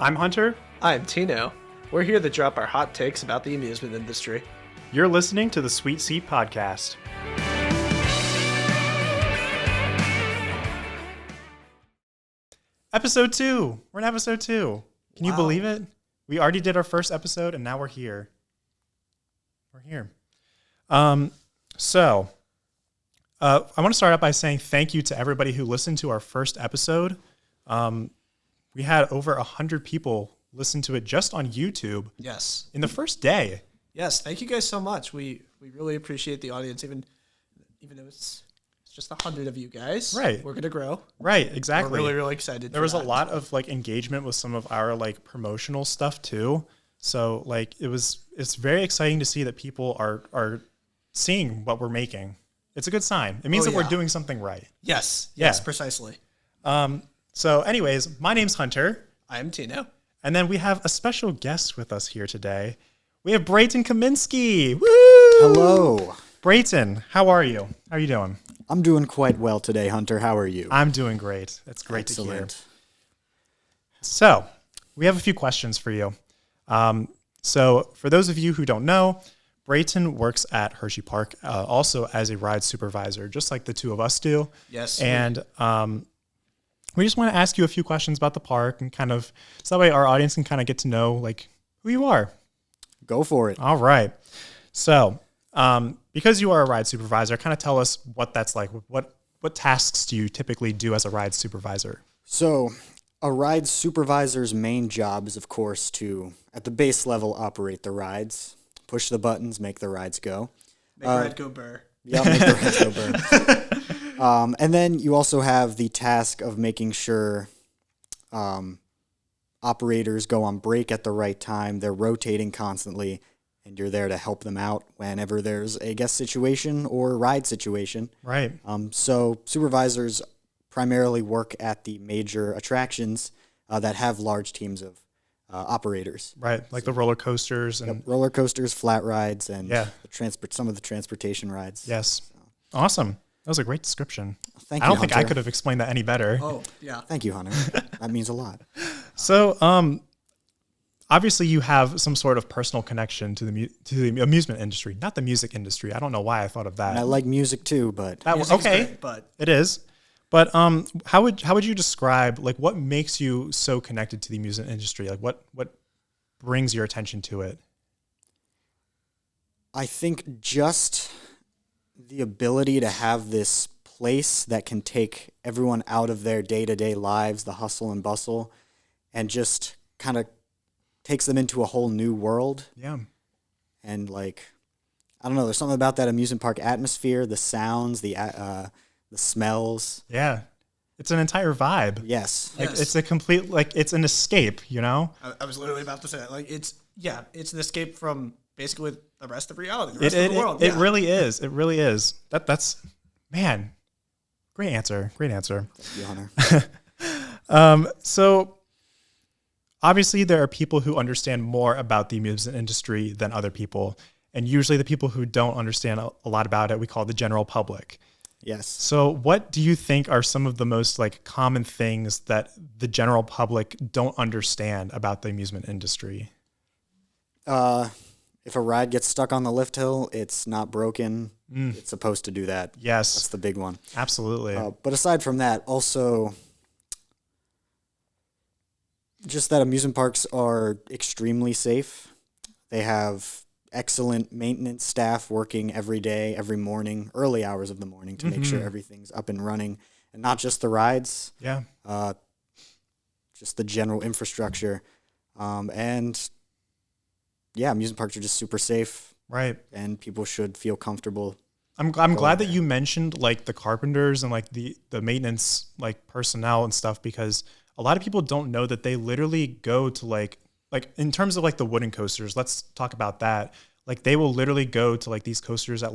I'm Hunter. I'm Tino. We're here to drop our hot takes about the amusement industry. You're listening to the Sweet Seat Podcast. Episode 2. We're in episode 2. Can you believe it? We already did our first episode, and now we're here. We're here. I want to start out by saying thank you to everybody who listened to our first episode. We had over 100 people listen to it just on YouTube. Yes. In the first day. Yes. Thank you guys so much. We really appreciate the audience, even though it's just 100 of you guys. Right. We're gonna grow. Right. Exactly. We're really excited. There was a lot of engagement with some of our promotional stuff too. So it's very exciting to see that people are seeing what we're making. It's a good sign. It means that we're doing something right. Yes. Yeah. Yes. Precisely. So anyways, my name's Hunter. I'm Tino. And then we have a special guest with us here today. We have Brayton Kaminsky. Woo! Hello. Brayton, how are you? How are you doing? I'm doing quite well today, Hunter. How are you? I'm doing great. That's great to hear. Excellent. So we have a few questions for you. So for those of you who don't know, Brayton works at Hersheypark, also as a ride supervisor, just like the two of us do. Yes. And we just want to ask you a few questions about the park and so that way our audience can kind of get to know who you are. Go for it. All right. So because you are a ride supervisor, kind of tell us what that's like. What tasks do you typically do as a ride supervisor? So, a ride supervisor's main job is, of course, to, at the base level, operate the rides, push the buttons, make the rides go. Make the ride go burr. Yeah, make the rides go burn. And then you also have the task of making sure operators go on break at the right time. They're rotating constantly, and you're there to help them out whenever there's a guest situation or ride situation. Right. So supervisors primarily work at the major attractions that have large teams of operators. Right, like the roller coasters and roller coasters, flat rides, and Yeah. some of the transportation rides. Yes. Awesome. That was a great description. Thank you, I don't think I Hunter. could have explained that any better. Oh yeah. Thank you, Hunter. That means a lot. So, obviously you have some sort of personal connection to the amusement industry, not the music industry. I don't know why I thought of that. And I like music too, but Music's okay, great, but it is. But how would you describe what makes you so connected to the amusement industry? What brings your attention to it? I think just the ability to have this place that can take everyone out of their day-to-day lives, the hustle and bustle, and just kind of takes them into a whole new world. Yeah. And I don't know, there's something about that amusement park atmosphere, the sounds, the smells. Yeah. It's an entire vibe. Yes. Yes. It's a complete, it's an escape, you know? I was literally about to say that. It's an escape from basically the rest of reality, the rest of the world. It really is. It really is. That's, man, great answer. Great answer. Thank you, Hunter. So obviously there are people who understand more about the amusement industry than other people. And usually the people who don't understand a lot about it, we call the general public. Yes. So what do you think are some of the most common things that the general public don't understand about the amusement industry? If a ride gets stuck on the lift hill, it's not broken. It's supposed to do that. Yes. That's the big one. Absolutely. But aside from that, also just that amusement parks are extremely safe. They have excellent maintenance staff working every day, every morning, early hours of the morning to make sure everything's up and running. And not just the rides, Yeah. just the general infrastructure. And yeah, amusement parks are just super safe, Right. and people should feel comfortable. I'm glad that you mentioned the carpenters and the maintenance personnel and stuff, because a lot of people don't know that they literally go to in terms of the wooden coasters. Let's talk about that. They will literally go to these coasters at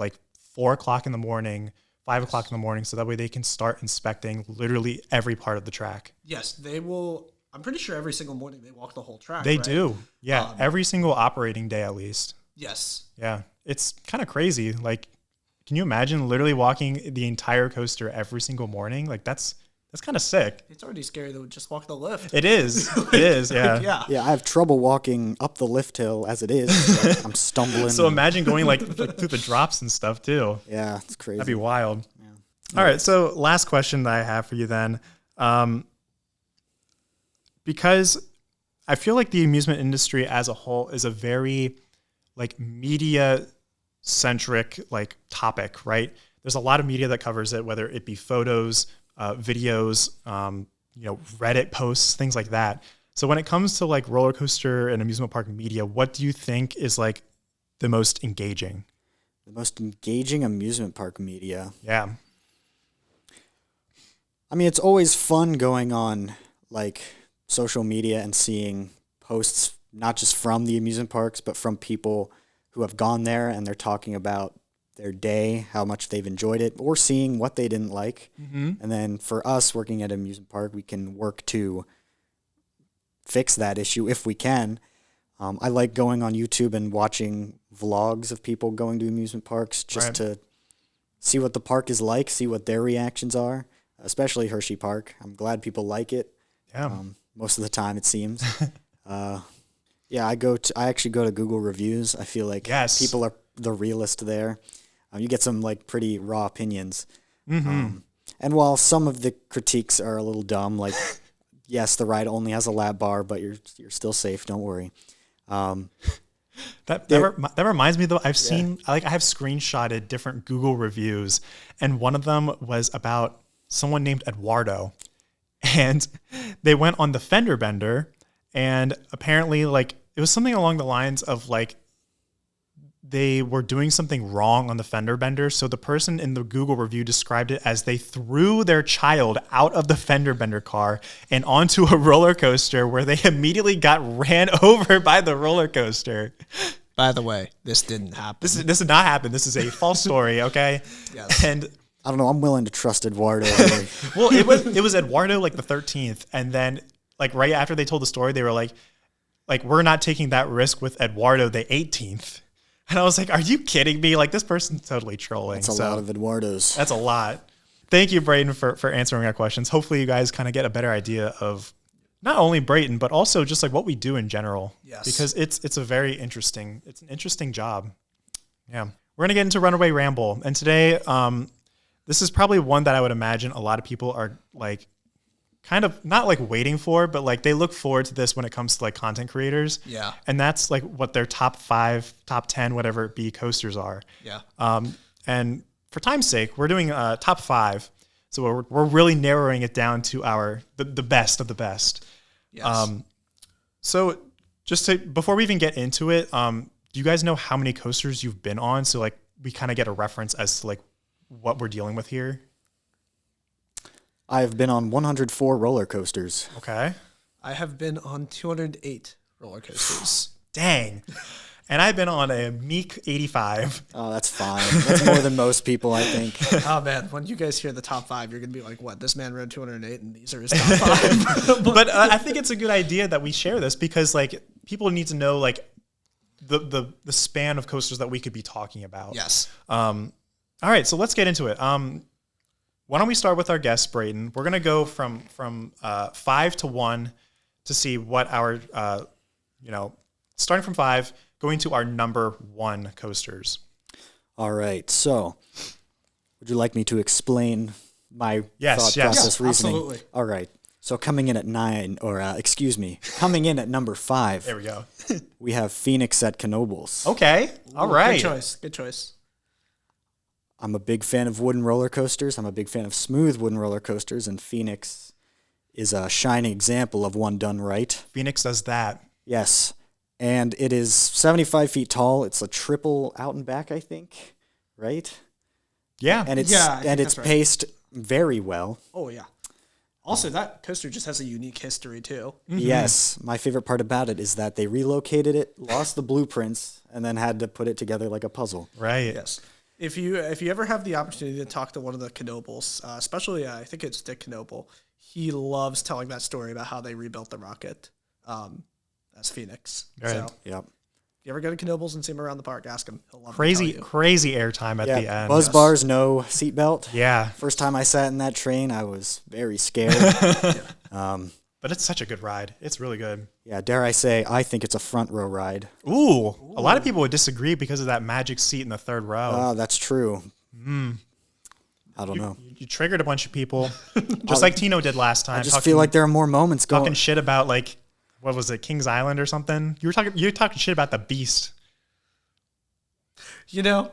4 o'clock in the morning, 5 o'clock in the morning, so that way they can start inspecting literally every part of the track. Yes, they will. I'm pretty sure every single morning they walk the whole track. They right? do. Yeah. Every single operating day at least. Yes. Yeah. It's kind of crazy. Can you imagine literally walking the entire coaster every single morning? That's That's kind of sick. It's already scary to just walk the lift. It is. It is. Yeah. Yeah. Yeah, I have trouble walking up the lift hill as it is. Like, I'm stumbling. So imagine going like through the drops and stuff too. Yeah, it's crazy. That'd be wild. Yeah. All right. So last question that I have for you then, because I feel like the amusement industry as a whole is a very like media centric like topic, right? There's a lot of media that covers it, whether it be photos, videos, Reddit posts, things like that. So when it comes to like roller coaster and amusement park media, what do you think is like the most engaging? The most engaging amusement park media. Yeah. I mean, it's always fun going on like social media and seeing posts, not just from the amusement parks, but from people who have gone there and they're talking about their day, how much they've enjoyed it, or seeing what they didn't like. Mm-hmm. And then for us working at an amusement park, we can work to fix that issue if we can. I like going on YouTube and watching vlogs of people going to amusement parks just to see what the park is like, see what their reactions are, especially Hersheypark. I'm glad people like it. Yeah. Most of the time, it seems. Yeah, I actually go to Google reviews. I feel like people are the realist there. You get some like pretty raw opinions. Mm-hmm. And while some of the critiques are a little dumb, like yes, the ride only has a lap bar, but you're still safe. Don't worry. That reminds me though. I have screenshotted different Google reviews, and one of them was about someone named Eduardo, and they went on the fender bender, and apparently like it was something along the lines of like they were doing something wrong on the fender bender. So the person in the Google review described it as they threw their child out of the fender bender car and onto a roller coaster where they immediately got ran over by the roller coaster. By the way, this didn't happen. This did not happen. This is a false story. Okay. Yes. And I don't know. I'm willing to trust Eduardo. Really. well, it was Eduardo like the 13th. And then like right after they told the story, they were like, we're not taking that risk with Eduardo the 18th. And I was like, are you kidding me? Like, this person's totally trolling. That's a lot of Eduardos. That's a lot. Thank you, Brayton, for answering our questions. Hopefully you guys kind of get a better idea of not only Brayton, but also just like what we do in general. Yes. Because it's an interesting job. Yeah. We're going to get into Runaway Ramble. And today, this is probably one that I would imagine a lot of people are like, kind of not like waiting for, but like they look forward to this when it comes to like content creators. Yeah. And that's like what their top 5, top 10, whatever it be coasters are. Yeah. And for time's sake, we're doing top 5. So we're really narrowing it down to the best of the best. Yes. So just before we even get into it, do you guys know how many coasters you've been on? So like we kind of get a reference as to like what we're dealing with here. I've been on 104 roller coasters. Okay. I have been on 208 roller coasters. Dang. And I've been on a meek 85. Oh, that's fine. That's more than most people, I think. Oh, man. When you guys hear the top 5, you're going to be like, what? This man rode 208 and these are his top 5. But I think it's a good idea that we share this because like people need to know like the span of coasters that we could be talking about. Yes. All right. So let's get into it. Why don't we start with our guest, Brayton? We're going to go from 5 to 1 to see what our, starting from 5, going to our number 1 coasters. All right. So would you like me to explain my thought process reasoning? Absolutely. All right. So coming in at coming in at number 5. There we go. We have Phoenix at Knoebels. Okay. All right. Good choice. I'm a big fan of wooden roller coasters. I'm a big fan of smooth wooden roller coasters, and Phoenix is a shining example of one done right. Phoenix does that. Yes. And it is 75 feet tall. It's a triple out and back, I think, right? Yeah. And it's paced very well. Oh, yeah. Also, that coaster just has a unique history, too. Mm-hmm. Yes. My favorite part about it is that they relocated it, lost the blueprints, and then had to put it together like a puzzle. Right. Yes. If you ever have the opportunity to talk to one of the Knoebels, especially I think it's Dick Knoebel, he loves telling that story about how they rebuilt the rocket as Phoenix. Right. So, yep. you ever go to Knoebels and see him around the park, ask him. He'll love Crazy to tell you. crazy airtime at the end. Buzz bars, no seatbelt. Yeah. First time I sat in that train, I was very scared. But it's such a good ride. It's really good. Yeah, dare I say, I think it's a front row ride. Ooh. A lot of people would disagree because of that magic seat in the third row. Oh, that's true. I don't know. You triggered a bunch of people, just like Tino did last time. I just feel like there are more moments talking going. shit about like, what was it, Kings Island or something? You were talking shit about the Beast. You know,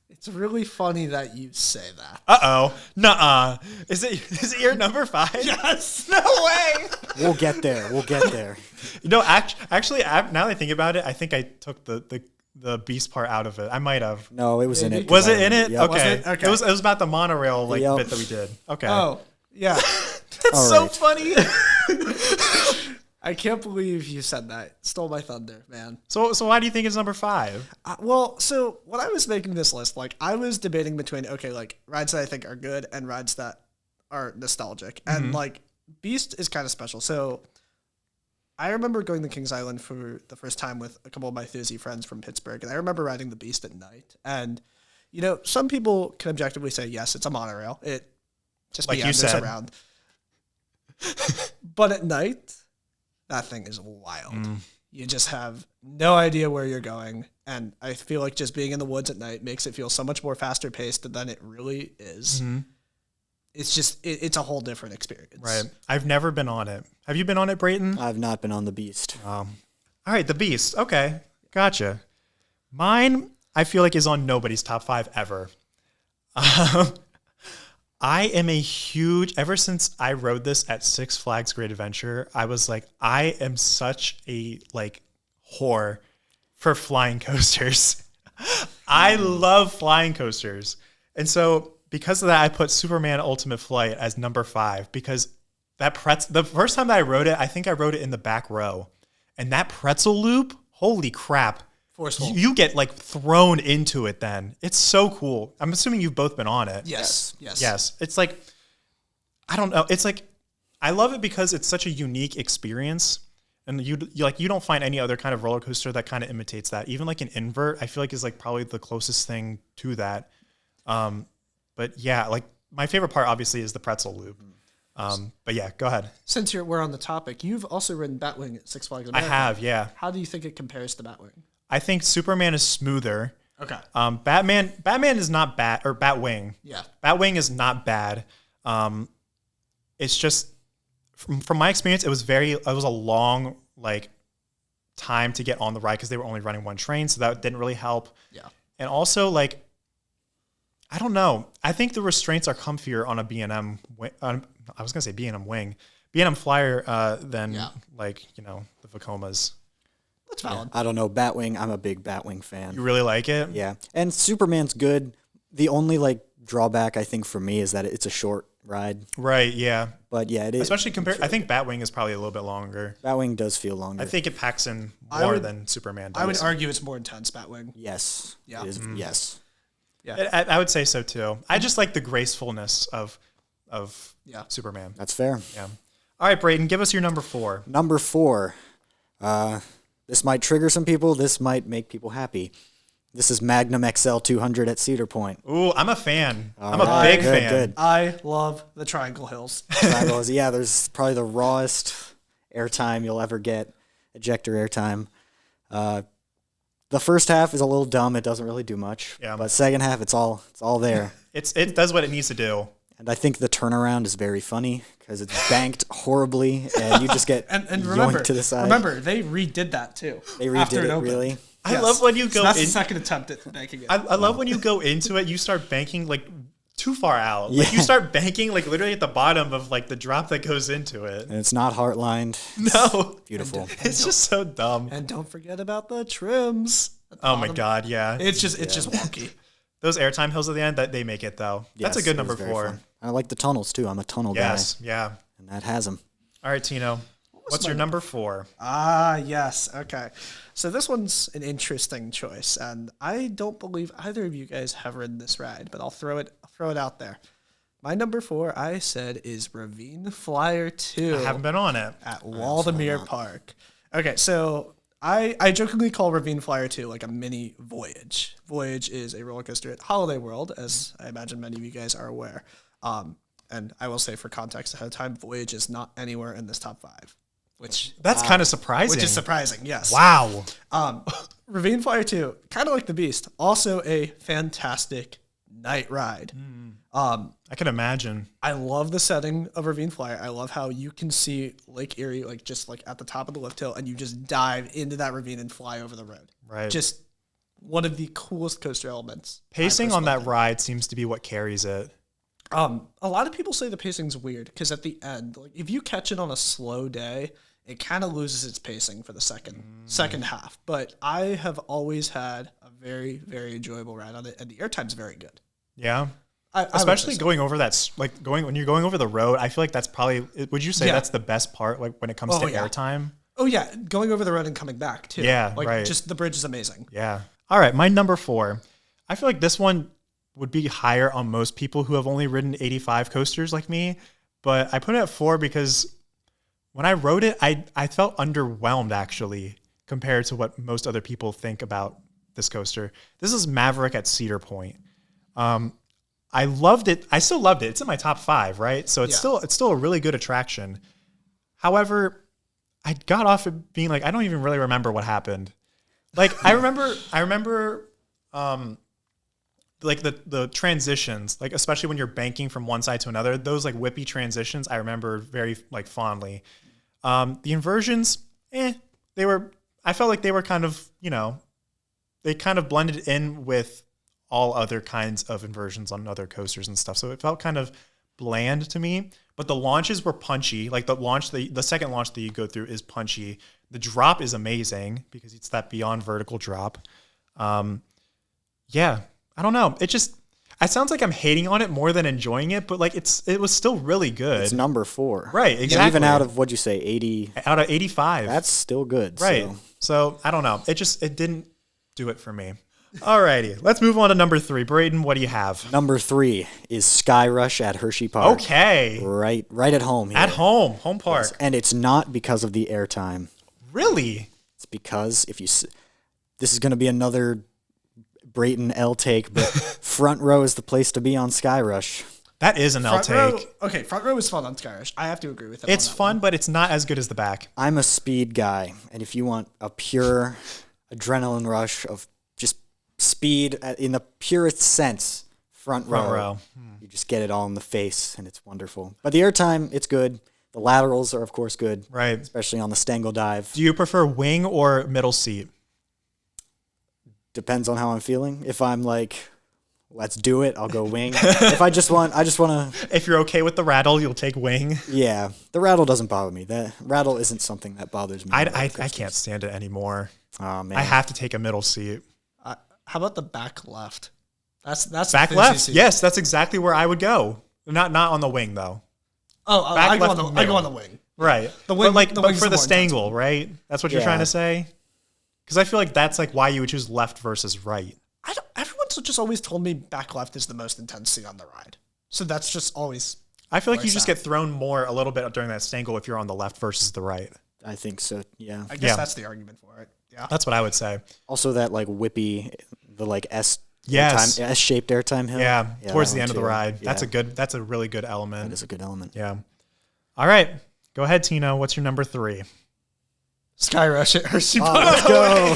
it's really funny that you say that. Uh-oh. Nuh-uh. Is it your number 5? Yes. No way. We'll get there. We'll get there. You know, actually, now that I think about it, I think I took the Beast part out of it. I might have. No, it was in it. Was it in it? Yep. Okay. Was it? Okay. It was about the monorail Yep. bit that we did. Okay. Oh, yeah. That's All so right. funny. I can't believe you said that. Stole my thunder, man. So why do you think it's number 5? Well, so when I was making this list, like I was debating between like rides that I think are good and rides that are nostalgic, and like Beast is kind of special. So I remember going to Kings Island for the first time with a couple of my Thursday friends from Pittsburgh, and I remember riding the Beast at night. And you know, some people can objectively say yes, it's a monorail. It just Like you meanders said. around. But at night, that thing is wild. You just have no idea where you're going. And I feel like just being in the woods at night makes it feel so much more faster paced than it really is. It's just, it's a whole different experience. Right. I've never been on it. Have you been on it, Brayton? I've not been on the Beast. All right, the Beast. Okay, gotcha. Mine, I feel like, is on nobody's top 5 ever. I am a huge, ever since I rode this at Six Flags Great Adventure, I was like, I am such a whore for flying coasters. I love flying coasters. And so because of that, I put Superman Ultimate Flight as number 5 because the first time that I rode it, I think I rode it in the back row. And that pretzel loop, holy crap. Forceful. You get thrown into it then. It's so cool. I'm assuming you've both been on it. Yes. It's like, I don't know. It's like, I love it because it's such a unique experience. And you don't find any other kind of roller coaster that kind of imitates that. Even like an invert, I feel like is probably the closest thing to that. But yeah, my favorite part obviously is the pretzel loop. But yeah, go ahead. Since we're on the topic, you've also ridden Batwing at Six Flags America. I have, yeah. How do you think it compares to Batwing? I think Superman is smoother. Okay. Batman is not bad, or Batwing. Yeah. Batwing is not bad. It's just from my experience, it was a long time to get on the ride because they were only running one train, so that didn't really help. Yeah. And also I don't know. I think the restraints are comfier on a B&M. I was gonna say B&M wing, B&M flyer than the Vacomas. That's valid. I don't know. Batwing, I'm a big Batwing fan. You really like it? Yeah. And Superman's good. The only drawback I think for me is that it's a short ride. Right, yeah. But yeah, it is. Especially compared, I think Batwing is probably a little bit longer. Batwing does feel longer. I think it packs in more than Superman does. I would argue it's more intense, Batwing. Yes. Yeah. It is, yes. Yeah. I would say so too. I just like the gracefulness of Superman. That's fair. Yeah. All right, Brayton, give us your number 4. Number 4. This might trigger some people. This might make people happy. This is Magnum XL 200 at Cedar Point. Ooh, I'm a fan. I'm right. a big Good, fan. good. I love the Triangle Hills. Yeah, there's probably the rawest airtime you'll ever get, ejector airtime. The first half is a little dumb. It doesn't really do much. Yeah. But second half, it's all there. It does what it needs to do. And I think the turnaround is very funny because it's banked horribly, and you just get and yoinked remember, to the side. Remember, they redid that too. They after redid it, opened. really? I love when you go that's in. the second attempt at banking it. I love when you go into it, you start banking too far out. Yeah. You start banking literally at the bottom of the drop that goes into it. And it's not heartlined. No. Beautiful. It's just so dumb. And don't forget about the trims. at the Oh my bottom. God, yeah. It's just wonky. Those airtime hills at the end, that they make it though. That's a Yes, good it number is very 4. fun. I like the tunnels too. I'm a tunnel Yes, guy, yeah. and that has them. All right, Tino. What's your number 4? Ah, yes. Okay. So this one's an interesting choice, and I don't believe either of you guys have ridden this ride, but I'll throw it out there. My number 4, I said, is Ravine Flyer 2. I haven't been on it. At Waldameer Park. Okay, so I jokingly call Ravine Flyer 2 like a mini Voyage. Voyage is a roller coaster at Holiday World, as I imagine many of you guys are aware. And I will say for context ahead of time, Voyage is not anywhere in this top 5. That's kind of surprising. Which is surprising, yes. Wow. Ravine Flyer 2, kind of like the Beast, also a fantastic night ride. I can imagine. I love the setting of Ravine Flyer. I love how you can see Lake Erie like just like at the top of the lift hill, and you just dive into that ravine and fly over the road. Right. Just one of the coolest coaster elements. Pacing on that ride seems to be what carries it. A lot of people say the pacing's weird because at the end, like if you catch it on a slow day, it kind of loses its pacing for the second half. But I have always had a very, very enjoyable ride on it, and the airtime's very good. Yeah. Especially going over that, when you're going over the road, I feel like that's probably, would you say that's the best part, like when it comes to airtime? Oh yeah, going over the road and coming back too. Yeah, like right. just the bridge is amazing. Yeah. All right, my number 4. I feel like this one would be higher on most people who have only ridden 85 coasters like me, but I put it at 4 because when I rode it, I felt underwhelmed actually compared to what most other people think about this coaster. This is Maverick at Cedar Point. I loved it. I still loved it. It's in my top 5, right? So it's still a really good attraction. However, I got off it being like, I don't even really remember what happened. Like I remember like the transitions, like especially when you're banking from one side to another, those like whippy transitions I remember very like fondly. The inversions, I felt like they were kind of, they kind of blended in with all other kinds of inversions on other coasters and stuff. So it felt kind of bland to me, but the launches were punchy. Like the second launch that you go through is punchy. The drop is amazing because it's that beyond vertical drop. Yeah, I don't know. It sounds like I'm hating on it more than enjoying it, but like it was still really good. It's number 4. Right, exactly. And even out of, what'd you say, 80? Out of 85. That's still good. Right. So I don't know. It didn't do it for me. Alrighty, let's move on to number 3. Brayton, what do you have? Number 3 is Sky Rush at Hersheypark. Okay. Right at home here. At home park. Yes. And it's not because of the airtime. Really? It's because this is going to be another Brayton L take, but front row is the place to be on Sky Rush. That is an L take. Front row is fun on Sky Rush. I have to agree with it. It's fun, but it's not as good as the back. I'm a speed guy, and if you want a pure adrenaline rush of just speed in the purest sense, front row. You just get it all in the face, and it's wonderful. But the airtime, it's good. The laterals are, of course, good. Right. Especially on the Stengel dive. Do you prefer wing or middle seat? Depends on how I'm feeling. If I'm like, let's do it, I'll go wing. If I just want to. If you're okay with the rattle, you'll take wing. Yeah. The rattle doesn't bother me. The rattle isn't something that bothers me. I can't stand it anymore. Oh, man. I have to take a middle seat. How about the back left? That's back left. Seat. Yes, that's exactly where I would go. Not on the wing though. I go on the wing. Right. The wing, but for the Stengel, right? That's what you're trying to say. Because I feel like that's like why you would choose left versus right. Everyone's just always told me back left is the most intense seat on the ride. So that's just always. I feel like you just get thrown a little bit during that Stengel if you're on the left versus the right. I think so. Yeah. I guess that's the argument for it. Yeah. That's what I would say. Also, that like whippy, the like S-shaped airtime hill. Yeah. Towards the end of the ride. Yeah. That's a really good element. That is a good element. Yeah. All right. Go ahead, Tino. What's your number 3? Sky Rush at Hersheypark. Let's go.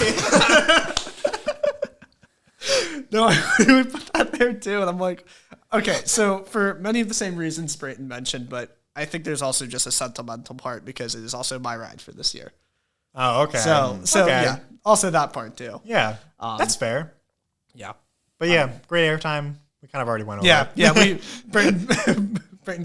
No, I put that there too. And I'm like, okay, so for many of the same reasons Brayton mentioned, but I think there's also just a sentimental part because it is also my ride for this year. Oh, okay. So yeah, also that part too. Yeah, that's fair. Yeah. But yeah, great airtime. We kind of already went over it. Yeah, Brayton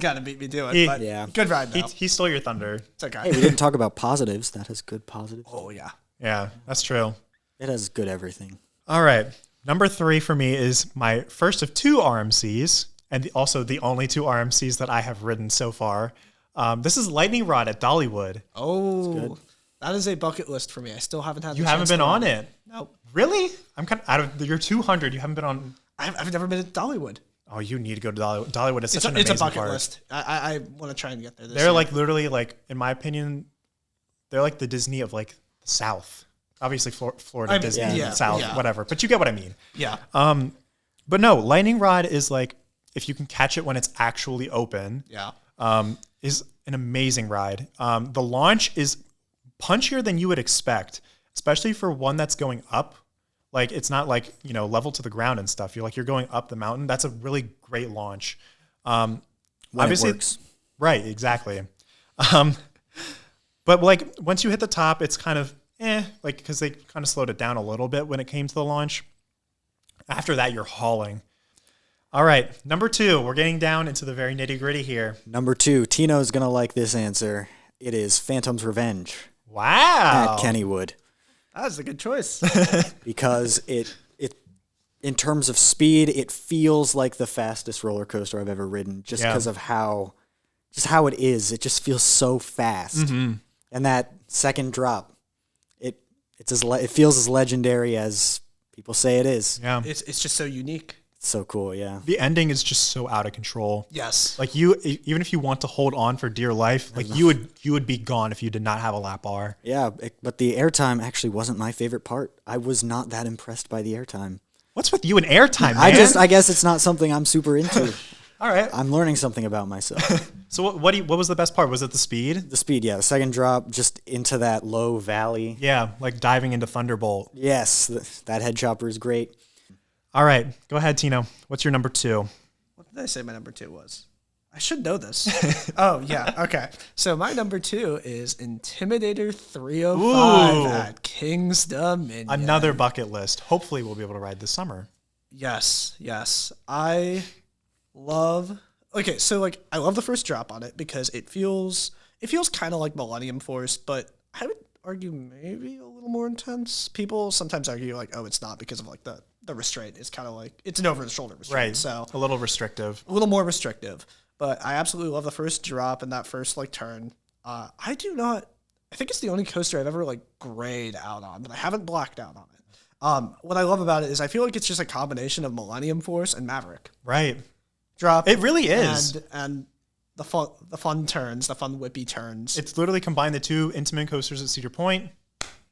kind of beat me to it, but good ride though. He stole your thunder. It's okay. Hey, we didn't talk about positives. That has good positives. Oh, yeah. Yeah, that's true. It has good everything. All right. Number 3 for me is my first of 2 RMCs, and also the only 2 RMCs that I have ridden so far. This is Lightning Rod at Dollywood. Oh, that is a bucket list for me. I still haven't had. You haven't been on it? No. Really? I'm kind of out of your 200. You haven't been on. I've never been to Dollywood. Oh, you need to go to Dollywood. Dollywood is such an amazing It's a bucket park. list. I want to try and get there. They're like literally like, in my opinion, they're like the Disney of like the South. Obviously, Florida, Disney, yeah, South, yeah. whatever. But you get what I mean. Yeah. But no, lightning rod is like if you can catch it when it's actually open. Yeah. Is an amazing ride. The launch is punchier than you would expect, especially for one that's going up. Like it's not like, level to the ground and stuff. You're going up the mountain. That's a really great launch. Obviously, it works. Right, exactly. But like once you hit the top, it's kind of like because they kind of slowed it down a little bit when it came to the launch. After that, you're hauling. All right, number 2. We're getting down into the very nitty gritty here. Number 2, Tino's going to like this answer. It is Phantom's Revenge Wow. at Kennywood. That's a good choice. Because it in terms of speed, it feels like the fastest roller coaster I've ever ridden just because of how it is. It just feels so fast. Mm-hmm. And that second drop, it feels as legendary as people say it is. Yeah. It's just so unique. It's so cool, yeah. The ending is just so out of control. Yes. Like even if you want to hold on for dear life, like you would be gone if you did not have a lap bar. Yeah, but the airtime actually wasn't my favorite part. I was not that impressed by the airtime. What's with you and airtime, man? I guess it's not something I'm super into. All right. I'm learning something about myself. So what was the best part? Was it the speed? The speed, yeah. The second drop, just into that low valley. Yeah, like diving into Thunderbolt. Yes, that head chopper is great. All right, go ahead, Tino. What's your number 2? What did I say my number 2 was? I should know this. Oh, yeah. Okay. So my number 2 is Intimidator 305 Ooh. at King's Dominion. Another bucket list. Hopefully we'll be able to ride this summer. Yes. I love... Okay, so like I love the first drop on it because it feels kind of like Millennium Force, but I would argue maybe a little more intense. People sometimes argue like, oh, it's not because of like the restraint. It's kind of like it's an over the shoulder restraint, Right. so A little restrictive. a little more restrictive. But I absolutely love the first drop and that first like turn. I think it's the only coaster I've ever like grayed out on, but I haven't blacked out on it. What I love about it is I feel like it's just a combination of Millennium Force and Maverick. Right. Drop. It really is. And the fun turns, the fun whippy turns. It's literally combined the 2 Intamin coasters at Cedar Point.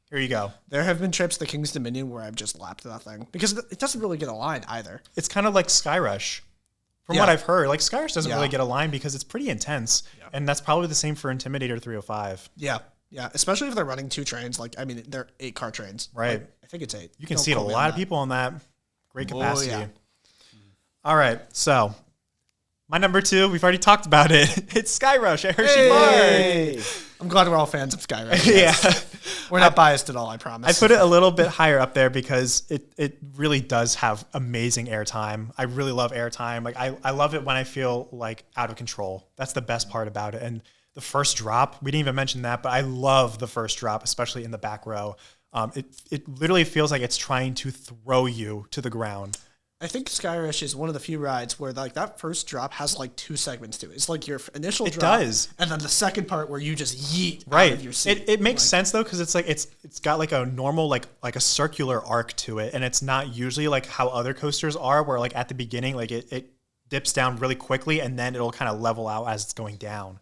Here you go. There have been trips to King's Dominion where I've just lapped that thing because it doesn't really get a line either. It's kind of like Skyrush. From Yeah. what I've heard, like Skyrush doesn't Yeah. really get a line because it's pretty intense. Yeah. And that's probably the same for Intimidator 305. Yeah. Especially if they're running 2 trains. Like, I mean, they're 8-car trains. Right. Like, I think it's 8. You can Don't seat a quote me on lot of that. people on that. Great capacity. yeah. All right. So my number 2, we've already talked about it. It's Skyrush at Hersheypark. Hey! I'm glad we're all fans of Skyrim. Yeah. We're not biased at all, I promise. I put it a little bit higher up there because it really does have amazing airtime. I really love airtime. Like I love it when I feel like out of control. That's the best part about it. And the first drop, we didn't even mention that, but I love the first drop, especially in the back row. It literally feels like it's trying to throw you to the ground. I think Skyrush is one of the few rides where like that first drop has like 2 segments to it. It's like your initial drop. It does. And then the second part where you just yeet Right. out of your seat. It makes sense though, because it's like it's got like a normal like a circular arc to it, and it's not usually like how other coasters are, where like at the beginning like it dips down really quickly and then it'll kind of level out as it's going down.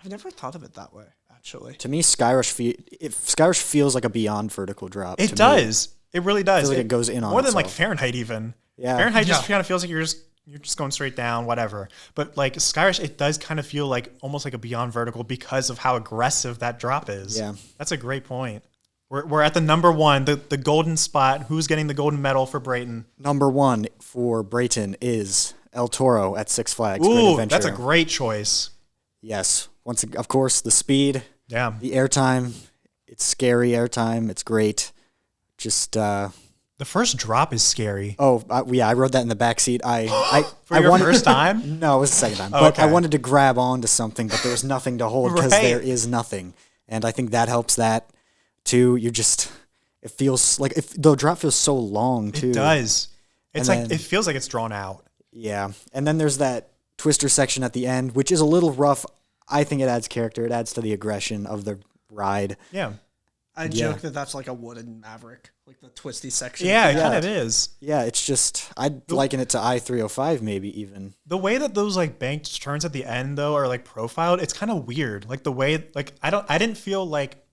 I've never thought of it that way, actually. To me, Skyrush feels like a beyond vertical drop. It to does. Me. It really does. I feel like it goes in on more than like itself. Fahrenheit even. Yeah. Fahrenheit just Yeah. kind of feels like you're just going straight down, whatever. But like Skyrush, it does kind of feel like almost like a beyond vertical because of how aggressive that drop is. Yeah. That's a great point. We're at the number 1, the golden spot. Who's getting the golden medal for Brayton? Number 1 for Brayton is El Toro at Six Flags. Great Ooh, Adventure. that's a great choice. Yes. Of course, the speed, Yeah. the airtime. It's scary airtime. It's great. Just The first drop is scary. I rode that in the back seat. For your first time? No, it was the second time. Oh, But I okay. wanted to grab onto something, but there was nothing to hold because Right. there is nothing. And I think that helps that too. It feels like the drop feels so long too. It does. It's And like then- it feels like it's drawn out. Yeah. And then there's that twister section at the end, which is a little rough. I think it adds character. It adds to the aggression of the ride. Yeah. I joke that that's like a wooden Maverick, like the twisty section. Yeah, it Yeah. kind of is. Yeah, it's just I'd liken it to I-305 maybe even. The way that those like banked turns at the end though are like profiled, it's kind of weird. Like the way like I didn't feel like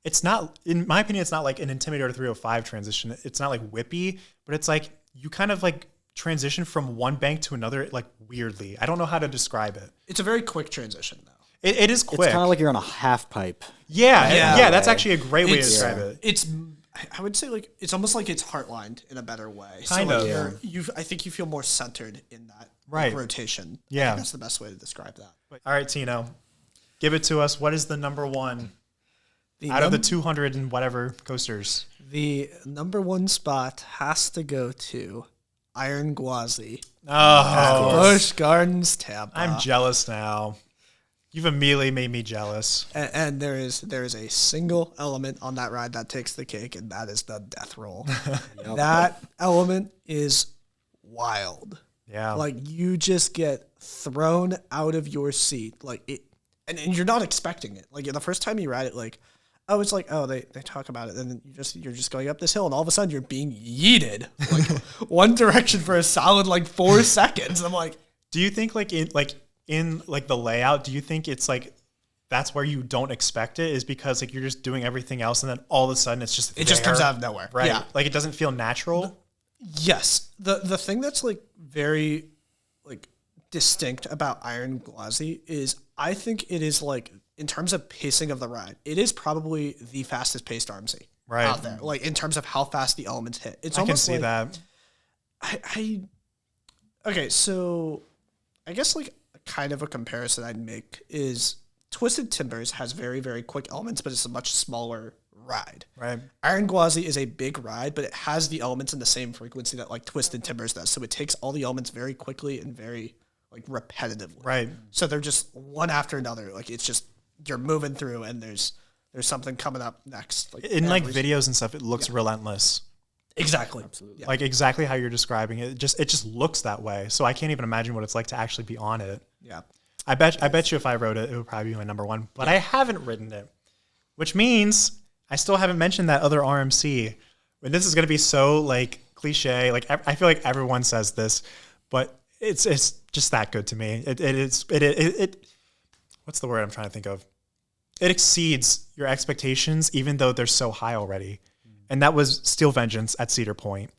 it's not, in my opinion, it's not like an Intimidator 305 transition. It's not like whippy, but it's like you kind of like transition from one bank to another like weirdly. I don't know how to describe it. It's a very quick transition though. It is quick. It's kind of like you're on a half pipe. Yeah, that's actually a great way to describe it. It's, I would say like it's almost like it's heartlined in a better way. Kind so of. Like I think you feel more centered in that Right. rotation. Yeah. I think that's the best way to describe that. All right, Tino, give it to us. What is the number one out of the 200 and whatever coasters? The number one spot has to go to Iron Gwazi. Oh, Busch Gardens, Tampa. I'm jealous now. You've immediately made me jealous. And there is a single element on that ride that takes the cake, and that is the death roll. That element is wild. Yeah. Like you just get thrown out of your seat. Like it and you're not expecting it. Like the first time you ride it, like, oh, it's like, oh, they talk about it, and then you're just going up this hill, and all of a sudden you're being yeeted like one direction for a solid like 4 seconds. I'm like, do you think in the layout, do you think it's like that's where you don't expect it is because like you're just doing everything else and then all of a sudden it's just just comes out of nowhere. Right. Yeah. Like it doesn't feel natural. Yes. The thing that's like very like distinct about Iron Gwazi is I think it is like in terms of pacing of the ride, it is probably the fastest paced RMC out there. Like in terms of how fast the elements hit. It's I can almost see like, that. Okay, so I guess like kind of a comparison I'd make is Twisted Timbers has very, very quick elements, but it's a much smaller ride. Right. Iron Gwazi is a big ride, but it has the elements in the same frequency that like Twisted Timbers does. So it takes all the elements very quickly and very like repetitively. Right. So they're just one after another. Like it's just you're moving through and there's something coming up next. Like in like videos and stuff, it looks relentless. Exactly. Absolutely. Yeah. Like exactly how you're describing it. It just looks that way. So I can't even imagine what it's like to actually be on it. Yeah. I bet you if I wrote it, it would probably be my number one. But I haven't written it, which means I still haven't mentioned that other RMC. And this is going to be so like cliche. Like I feel like everyone says this, but it's just that good to me. It what's the word I'm trying to think of? It exceeds your expectations, even though they're so high already. And that was Steel Vengeance at Cedar Point.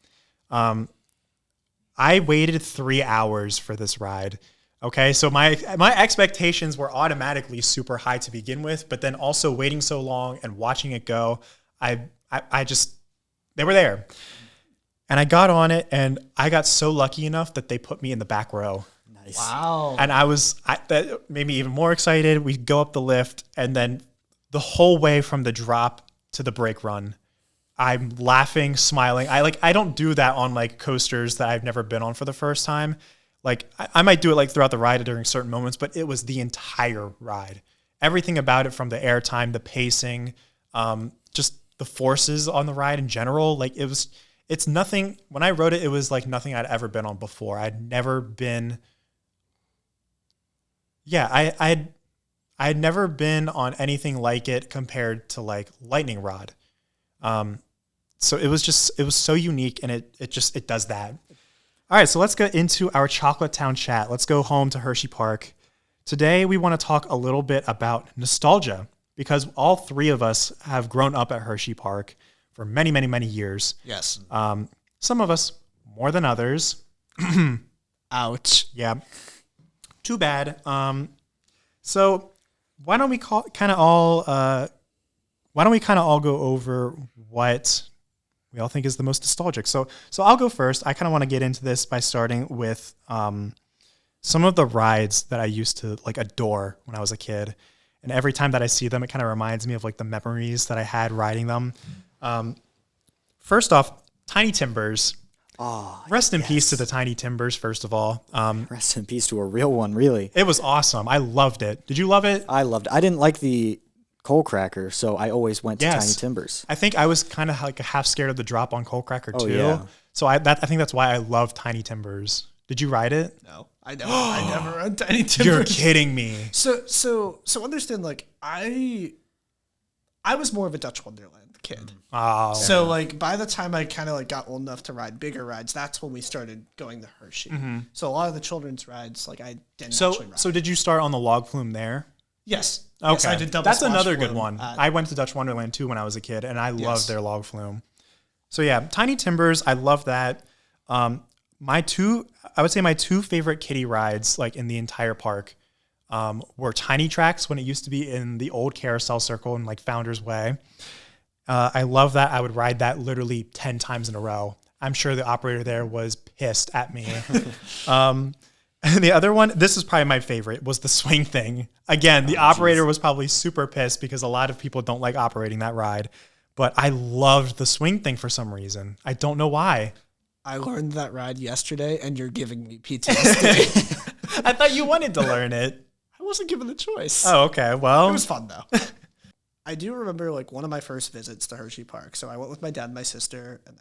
I waited 3 hours for this ride. Okay, so my expectations were automatically super high to begin with, but then also waiting so long and watching it go, I just they were there, and I got on it, and I got so lucky enough that they put me in the back row. Nice. Wow. And that made me even more excited. We go up the lift, and then the whole way from the drop to the brake run, I'm laughing, smiling. I don't do that on like coasters that I've never been on for the first time. Like I might do it like throughout the ride or during certain moments, but it was the entire ride. Everything about it, from the airtime, the pacing, just the forces on the ride in general. Like it's nothing. When I wrote it, it was like nothing I'd ever been on before. I'd never been. Yeah, I'd never been on anything like it compared to like Lightning Rod. So it was so unique, and it does that. All right, so let's get into our Chocolatetown chat. Let's go home to Hersheypark. Today, we want to talk a little bit about nostalgia, because all three of us have grown up at Hersheypark for many, many, many years. Yes. Some of us more than others. Ouch. Yeah. Too bad. So why don't we kind of all go over what we all think is the most nostalgic. So I'll go first. I kind of want to get into this by starting with some of the rides that I used to like adore when I was a kid. And every time that I see them, it kind of reminds me of like the memories that I had riding them. First off, Tiny Timbers. Oh, Rest in peace to the Tiny Timbers, first of all. Rest in peace to a real one, really. It was awesome. I loved it. Did you love it? I loved it. I didn't like the Coal Cracker, so I always went to Tiny Timbers. I think I was kind of like half scared of the drop on Coal Cracker too. Yeah. So I think that's why I love Tiny Timbers. Did you ride it? No, I never rode Tiny Timbers. You're kidding me. So understand, like I was more of a Dutch Wonderland kid. Oh. So like by the time I kind of like got old enough to ride bigger rides, that's when we started going to Hershey. So a lot of the children's rides, like I didn't actually ride. So did you start on the log flume there? Yes. Okay. Yes, I did double That's splash another good flume one. at- I went to Dutch Wonderland too when I was a kid, and I Yes. loved their log flume. So yeah, Tiny Timbers, I love that. I would say my two favorite kiddie rides, like in the entire park, were Tiny Tracks when it used to be in the old carousel circle in like Founder's Way. I love that. I would ride that literally 10 times in a row. I'm sure the operator there was pissed at me. And the other one, this is probably my favorite, was the swing thing. Again, the operator was probably super pissed because a lot of people don't like operating that ride. But I loved the swing thing for some reason. I don't know why. I learned that ride yesterday, and you're giving me PTSD. I thought you wanted to learn it. I wasn't given the choice. Oh, okay. Well, It was fun, though. I do remember, like, one of my first visits to Hersheypark. So I went with my dad and my sister, and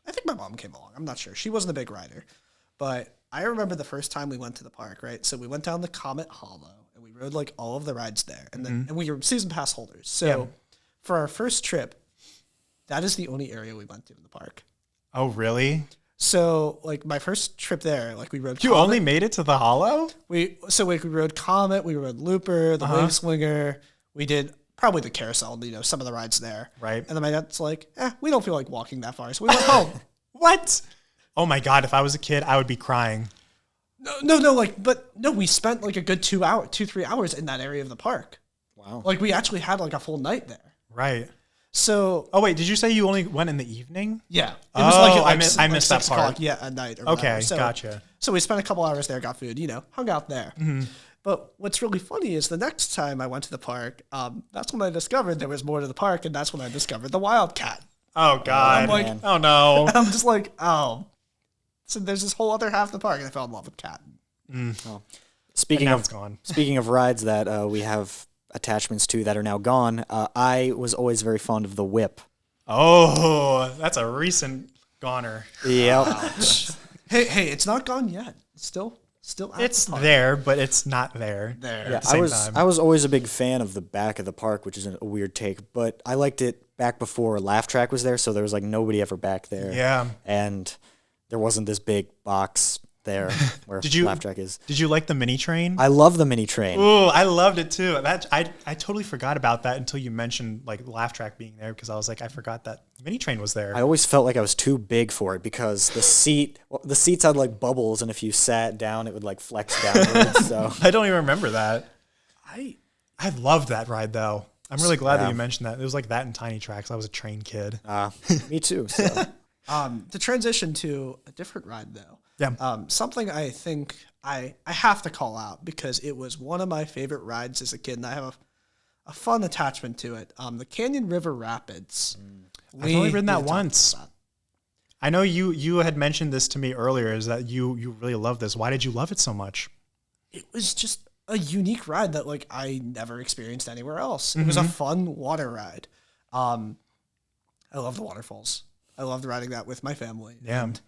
I think my mom came along. I'm not sure. She wasn't a big rider. But I remember the first time we went to the park, right? So we went down the Comet Hollow, and we rode, like, all of the rides there. And then and we were season pass holders. So for our first trip, that is the only area we went to in the park. Oh, really? So, like, my first trip there, like, we rode You Comet. only made it to the Hollow? We rode Comet, we rode Looper, the Wave Swinger. We did probably the carousel, some of the rides there. Right. And then my dad's like, we don't feel like walking that far. So we went home. What? Oh my God. If I was a kid, I would be crying. No, we spent like a good 3 hours in that area of the park. Wow. Like, we actually had like a full night there. Right. So, Oh, wait. Did you say you only went in the evening? yeah. It Oh, I at, I missed that 6 part. o'clock, yeah, at night. Or Okay. whatever. So, Gotcha. So we spent a couple hours there, got food, hung out there. But what's really funny is the next time I went to the park, that's when I discovered there was more to the park, and that's when I discovered the Wildcat. Oh, God. I'm like, man. Oh, no. I'm just like, oh. So there's this whole other half of the park, and I fell in love with Cat. Speaking now of it's gone. speaking of rides that we have attachments to that are now gone, I was always very fond of the Whip. Oh, that's a recent goner. Yep. Hey, it's not gone yet. It's still at It's the park. there, but it's not there. There. Yeah, At the same I was time. I was always a big fan of the back of the park, which is a weird take, but I liked it back before Laugh Track was there, so there was like nobody ever back there. Yeah. And there wasn't this big box there where Did you- Laugh Track is. Did you like the mini train? I love the mini train. Ooh, I loved it too. I totally forgot about that until you mentioned like Laugh Track being there because I was like, I forgot that mini train was there. I always felt like I was too big for it because the seats had like bubbles, and if you sat down, it would like flex downwards. So I don't even remember that. I I loved that ride though. I'm really glad that Yeah. you mentioned that. It was like that in Tiny Tracks. I was a train kid. me too. So to transition to a different ride though. Yeah. Something I think I have to call out because it was one of my favorite rides as a kid, and I have a fun attachment to it. The Canyon River Rapids. I've only ridden need that to talk once. about that. I know you had mentioned this to me earlier. Is that you really love this? Why did you love it so much? It was just a unique ride that like I never experienced anywhere else. It was a fun water ride. I love the waterfalls. I loved riding that with my family. Yeah. And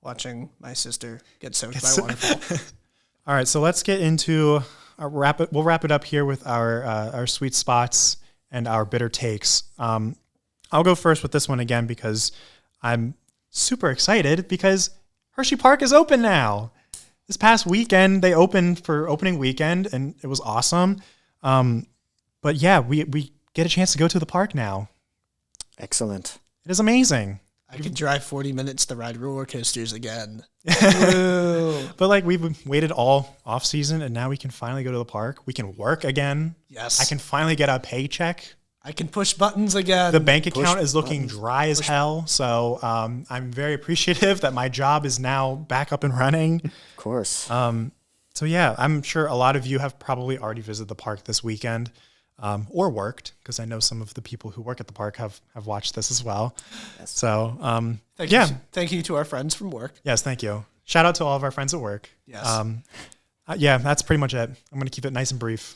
watching my sister get soaked by a waterfall. All right, so let's get into our wrap it. We'll wrap it up here with our sweet spots and our bitter takes. I'll go first with this one again because I'm super excited because Hersheypark is open now. This past weekend they opened for opening weekend and it was awesome. But yeah, we get a chance to go to the park now. excellent. It is amazing. I could drive 40 minutes to ride roller coasters again. Woo. But like we've waited all off season and now we can finally go to the park. We can work again. Yes. I can finally get a paycheck. I can push buttons again. The bank account is looking dry as hell. So I'm very appreciative that my job is now back up and running. Of course. So yeah, I'm sure a lot of you have probably already visited the park this weekend or worked because I know some of the people who work at the park have watched this as well. Yes. So Thank you to our friends from work. Yes, thank you. Shout out to all of our friends at work. Yes. Yeah, that's pretty much it. I'm going to keep it nice and brief.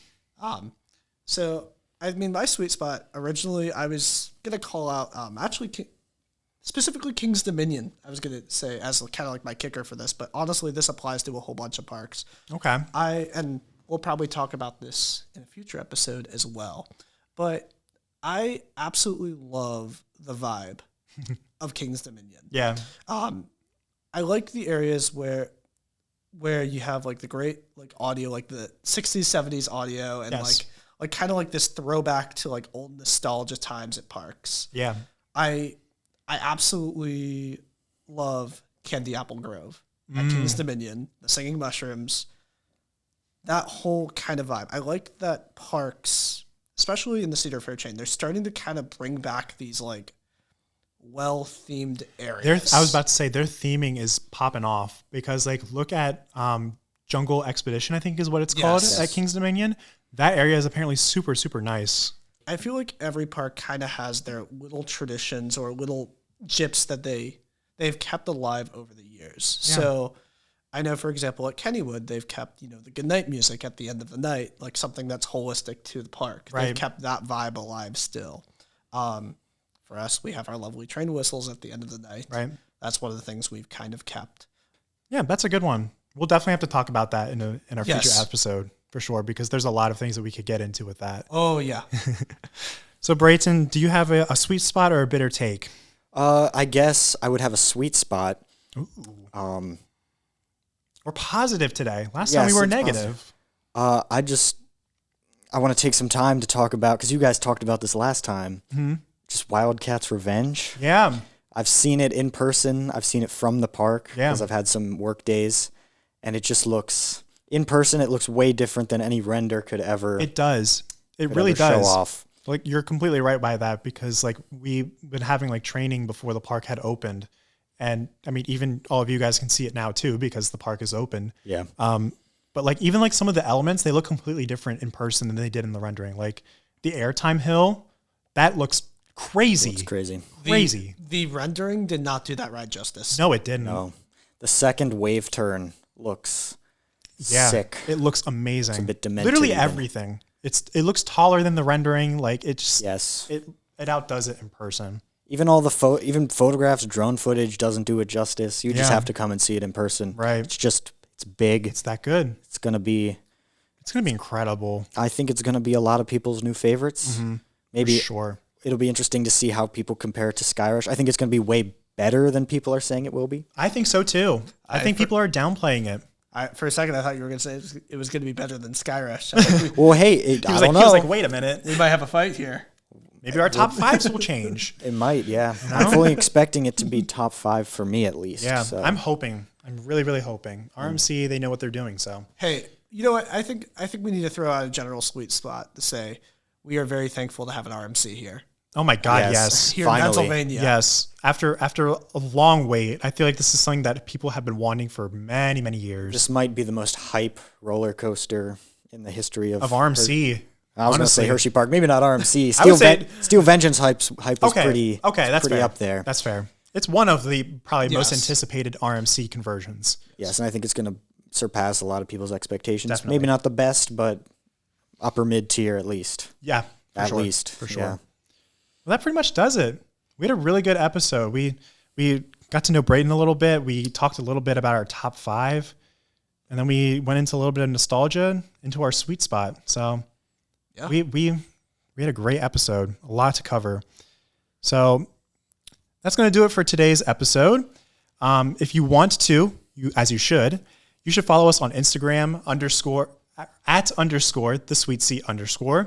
So, I mean, my sweet spot, originally, I was going to call out, specifically King's Dominion. I was going to say as kind of like my kicker for this, but honestly, this applies to a whole bunch of parks. Okay. And we'll probably talk about this in a future episode as well. But I absolutely love the vibe of King's Dominion. Yeah. I like the areas where you have like the great like audio, like the 60s, 70s audio, and Yes. like like kind of like this throwback to like old nostalgia times at parks. Yeah. I absolutely love Candy Apple Grove at King's Dominion, the Singing Mushrooms, that whole kind of vibe. I like that parks, especially in the Cedar Fair chain, they're starting to kind of bring back these like well-themed areas. I was about to say their theming is popping off because like look at Jungle Expedition, I think is what it's called at King's Dominion. That area is apparently super, super nice. I feel like every park kind of has their little traditions or little gyps that they've kept alive over the years. Yeah. So I know, for example, at Kennywood, they've kept, the goodnight music at the end of the night, like something that's holistic to the park. Right. They've kept that vibe alive still. For us, we have our lovely train whistles at the end of the night. Right. That's one of the things we've kind of kept. Yeah, that's a good one. We'll definitely have to talk about that in our future episode for sure, because there's a lot of things that we could get into with that. Oh, yeah. So, Brayton, do you have a sweet spot or a bitter take? I guess I would have a sweet spot. Ooh. We're positive today. Last time we were negative. I want to take some time to talk about, because you guys talked about this last time, just Wildcats Revenge. Yeah. I've seen it in person. I've seen it from the park because I've had some work days, and it just looks, in person, it looks way different than any render could ever. It does. It really does. Show off. Like, you're completely right by that, because like we've been having like training before the park had opened. And I mean, even all of you guys can see it now too, because the park is open. Yeah. But like, even like some of the elements, they look completely different in person than they did in the rendering. Like the airtime hill, that looks crazy. It's crazy. Crazy. The rendering did not do that ride justice. No, it didn't. No. The second wave turn looks sick. It looks amazing. It's a bit demented. Literally even. everything. It looks taller than the rendering. Like it just, it outdoes it in person. Even all the even photographs, drone footage doesn't do it justice. You just have to come and see it in person. Right. It's big. It's that good. It's gonna be incredible. I think it's gonna be a lot of people's new favorites. Mm-hmm. Maybe for sure. It'll be interesting to see how people compare it to Skyrush. I think it's gonna be way better than people are saying it will be. I think so too. I think people are downplaying it. For a second, I thought you were going to say it was going to be better than Skyrush. Well, hey, I don't know. He was like, wait a minute. We might have a fight here. Maybe our top fives will change. It might, yeah. I'm fully expecting it to be top 5 for me at least. Yeah, so. I'm hoping. I'm really, really hoping. RMC, they know what they're doing. So hey, you know what? I think we need to throw out a general sweet spot to say we are very thankful to have an RMC here. Oh my God, yes. Here finally. in Pennsylvania. Yes. After a long wait, I feel like this is something that people have been wanting for many, many years. This might be the most hype roller coaster in the history of RMC. I was going to say Hersheypark, maybe not RMC. Steel Vengeance hype is pretty that's pretty fair. up there. That's fair. It's one of the probably most anticipated RMC conversions. Yes, and I think it's going to surpass a lot of people's expectations. Definitely. Maybe not the best, but upper mid-tier at least. Yeah, at least. For sure. Yeah. Well, that pretty much does it. We had a really good episode. We got to know Brayton a little bit. We talked a little bit about our top 5. And then we went into a little bit of nostalgia, into our sweet spot. So we had a great episode, a lot to cover. So that's going to do it for today's episode. If you want to, as you should follow us on Instagram @ the sweet seat _.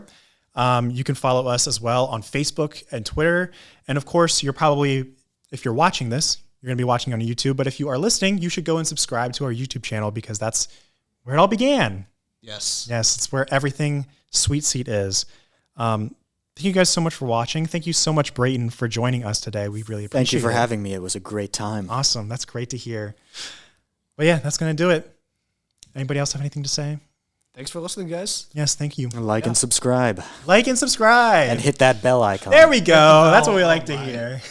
You can follow us as well on Facebook and Twitter. And of course, if you're watching this, you're going to be watching on YouTube. But if you are listening, you should go and subscribe to our YouTube channel, because that's where it all began. Yes. Yes, it's where everything Sweet Seat is. Thank you guys so much for watching. Thank you so much, Brayton, for joining us today. We really appreciate it. Thank you for having me. It was a great time. Awesome. That's great to hear. But yeah, that's going to do it. Anybody else have anything to say? Thanks for listening, guys. Yes, thank you. Like and subscribe. Like and subscribe. And hit that bell icon. There we go. That's what we like to hear.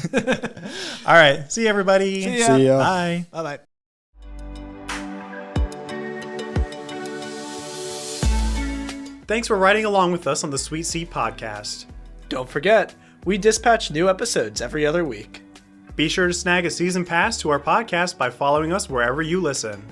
All right. See you, everybody. See ya. Bye. Bye-bye. Thanks for riding along with us on the Sweet Seat Podcast. Don't forget, we dispatch new episodes every other week. Be sure to snag a season pass to our podcast by following us wherever you listen.